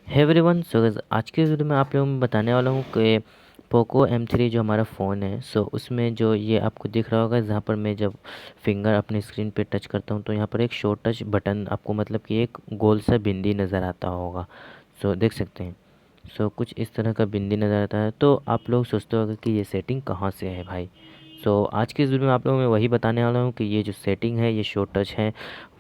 Hey everyone, so guys आज के video में आप लोगों में बताने वाला हूँ कि पोको M3 जो हमारा फ़ोन है, सो उसमें जो ये आपको दिख रहा होगा, जहाँ पर मैं जब फिंगर अपनी स्क्रीन पे टच करता हूँ तो यहाँ पर एक शो टच बटन आपको मतलब कि एक गोल सा बिंदी नज़र आता होगा। सो देख सकते हैं। सो कुछ इस तरह का बिंदी नज़र आता है। तो आप लोग सोचते होंगे कि ये सेटिंग कहाँ से है भाई। सो आज की इस वीडियो में आप लोगों में वही बताने वाला हूँ कि ये जो सेटिंग है, ये शो टच है,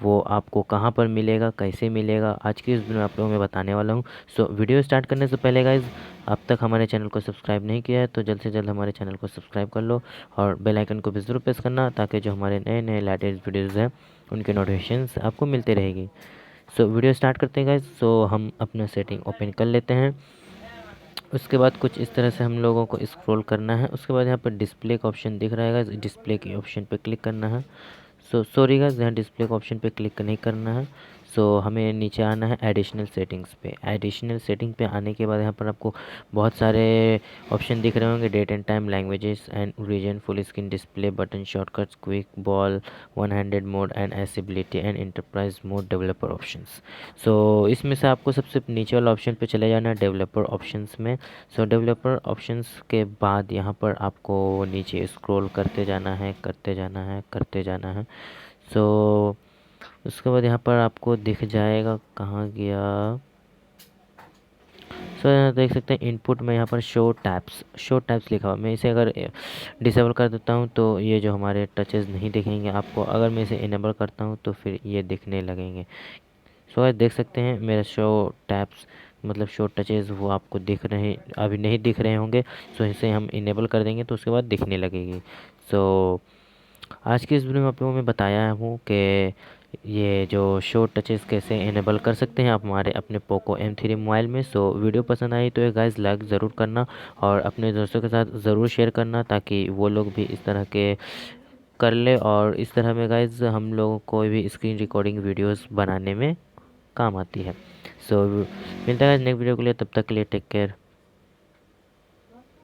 वो आपको कहाँ पर मिलेगा, कैसे मिलेगा, आज की इस वीडियो में आप लोगों में बताने वाला हूँ। सो वीडियो स्टार्ट करने से पहले गाइज़, अब तक हमारे चैनल को सब्सक्राइब नहीं किया है तो जल्द से जल्द हमारे चैनल को सब्सक्राइब कर लो और बेल आइकन को भी ज़रूर प्रेस करना, ताकि जो हमारे नए नए लेटेस्ट वीडियोज़ हैं उनके नोटिफिकेशंस आपको मिलते रहेगी। सो वीडियो स्टार्ट करते हैं गाइज़। सो हम अपना सेटिंग ओपन कर लेते हैं। उसके बाद कुछ इस तरह से हम लोगों को स्क्रॉल करना है। उसके बाद यहाँ पर डिस्प्ले का ऑप्शन दिख रहा है गाइस, डिस्प्ले के ऑप्शन पे क्लिक करना है। सॉरी गाइस, यहाँ डिस्प्ले का ऑप्शन पे क्लिक नहीं करना है। हमें नीचे आना है एडिशनल सेटिंग्स पे। एडिशनल सेटिंग पे आने के बाद यहाँ पर आपको बहुत सारे ऑप्शन दिख रहे होंगे, date and time, languages and region, full screen display, button shortcuts, quick ball, one handed mode and accessibility and enterprise mode, developer options. इसमें से आपको सबसे नीचे वाला ऑप्शन पे चले जाना है, डेवलपर ऑप्शंस में। डेवलपर ऑप्शंस के बाद यहाँ पर आपको नीचे स्क्रॉल करते जाना है, करते जाना है, करते जाना है। उसके बाद यहाँ पर आपको दिख जाएगा, कहाँ गया। यहाँ देख सकते हैं इनपुट में यहाँ पर शो टैब्स लिखा हुआ। मैं इसे अगर डिसेबल कर देता हूँ तो ये जो हमारे टचेस नहीं दिखेंगे आपको। अगर मैं इसे इनेबल करता हूँ तो फिर ये दिखने लगेंगे। देख सकते हैं मेरा शो टैब्स मतलब शो टचेस वो आपको दिख रहे, अभी नहीं दिख रहे होंगे। इसे हम इनेबल कर देंगे तो उसके बाद दिखने लगेगी। आज की इस वीडियो में आप लोगों में बताया हूँ कि ये जो शो टचेस कैसे इनेबल कर सकते हैं आप हमारे अपने पोको M3 मोबाइल में। वीडियो पसंद आई तो ये गाइस लाइक ज़रूर करना और अपने दोस्तों के साथ ज़रूर शेयर करना, ताकि वो लोग भी इस तरह के कर ले। और इस तरह में गाइस हम लोगों को भी स्क्रीन रिकॉर्डिंग वीडियोस बनाने में काम आती है। मिलता है नेक्स्ट वीडियो के लिए, तब तक के लिए टेक केयर।